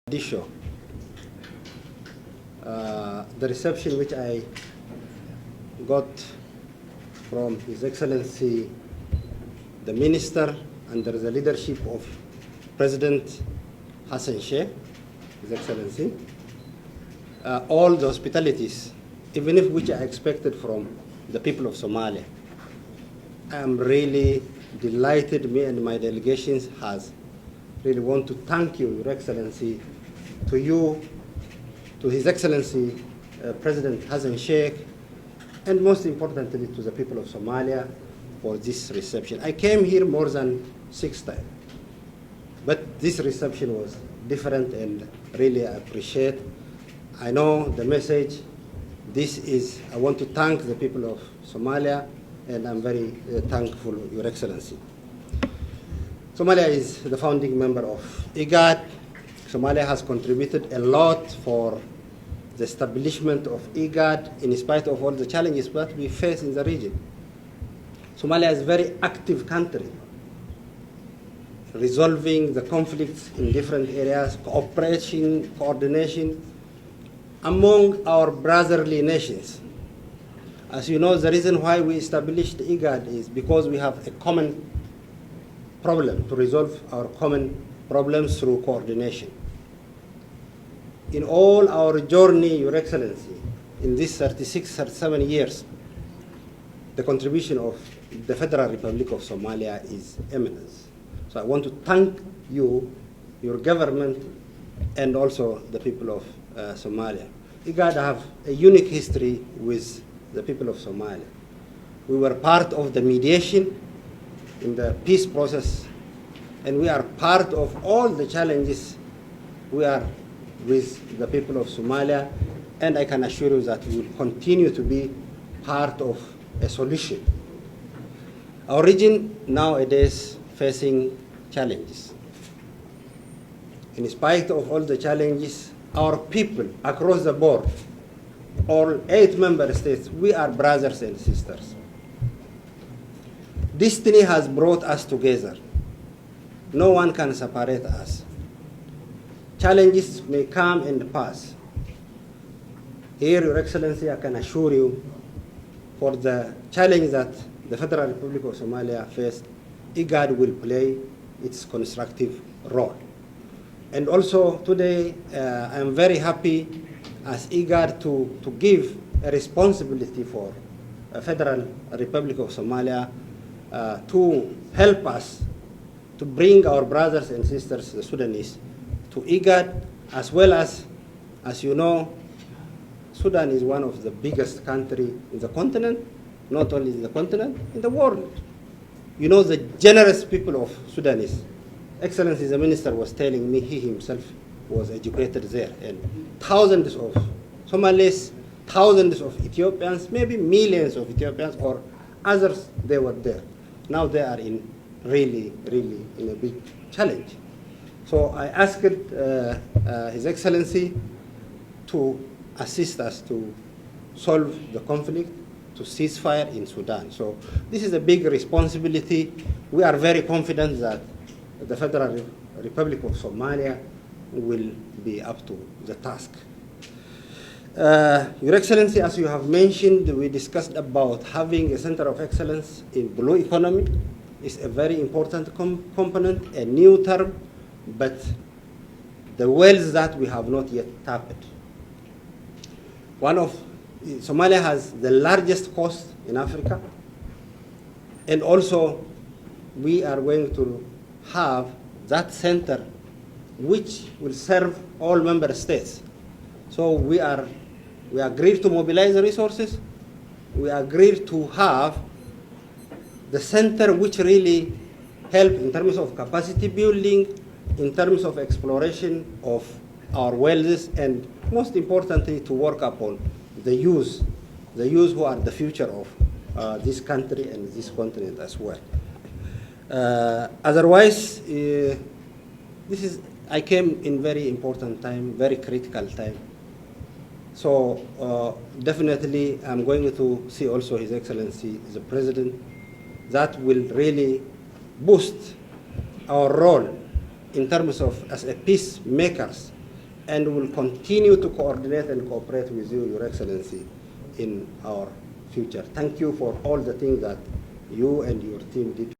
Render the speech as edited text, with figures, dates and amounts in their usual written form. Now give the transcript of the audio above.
Disho. The reception which I got from His Excellency the Minister under the leadership of President Hassan Sheikh, His Excellency, all the hospitalities, even if which I expected from the people of Somalia. I am really delighted, me and my delegations has really want to thank you, Your Excellency, to you, to His Excellency President Hassan Sheikh, and most importantly to the people of Somalia for this reception. I came here more than 6 times, but this reception was different and really I appreciate. I know the message. This is, I want to thank the people of Somalia, and I'm very thankful, Your Excellency. Somalia is the founding member of IGAD. Somalia has contributed a lot for the establishment of IGAD in spite of all the challenges that we face in the region. Somalia is a very active country, resolving the conflicts in different areas, cooperation, coordination among our brotherly nations. As you know, the reason why we established IGAD is because we have a common problem to resolve our common problems through coordination. In all our journey, Your Excellency, in these 36, 37 years, the contribution of the Federal Republic of Somalia is immense. So I want to thank you, your government, and also the people of Somalia. IGAD have a unique history with the people of Somalia. We were part of the mediation in the peace process, and we are part of all the challenges. We are with the people of Somalia, and I can assure you that we will continue to be part of a solution. Our region nowadays facing challenges. In spite of all the challenges, our people across the board, all 8 member states, we are brothers and sisters. Destiny has brought us together. No one can separate us. Challenges may come and pass. Here, Your Excellency, I can assure you, for the challenge that the Federal Republic of Somalia faced, IGAD will play its constructive role. And also today, I am very happy as IGAD to give a responsibility for the Federal Republic of Somalia to help us to bring our brothers and sisters, the Sudanese, to IGAD, as well as you know, Sudan is one of the biggest countries in the continent, not only in the continent, in the world. You know the generous people of Sudanese. Excellency, the minister was telling me he himself was educated there, and thousands of Somalis, thousands of Ethiopians, maybe millions of Ethiopians or others, they were there. Now they are in really in a big challenge. So I asked His Excellency to assist us to solve the conflict, to cease fire in Sudan. So this is a big responsibility. We are very confident that the Federal Republic of Somalia will be up to the task. Your Excellency, as you have mentioned, we discussed about having a center of excellence in blue economy. Is a very important component, a new term, but the wells that we have not yet tapped. Somalia has the largest coast in Africa, and also we are going to have that center which will serve all member states. So we agreed to mobilize the resources. We agreed to have the center which really help in terms of capacity building, in terms of exploration of our wells, and most importantly to work upon the youth who are the future of this country and this continent as well. Otherwise, I came in very important time, very critical time. So definitely I'm going to see also His Excellency the President. That will really boost our role in terms of as a peacemakers and will continue to coordinate and cooperate with you, Your Excellency, in our future. Thank you for all the things that you and your team did.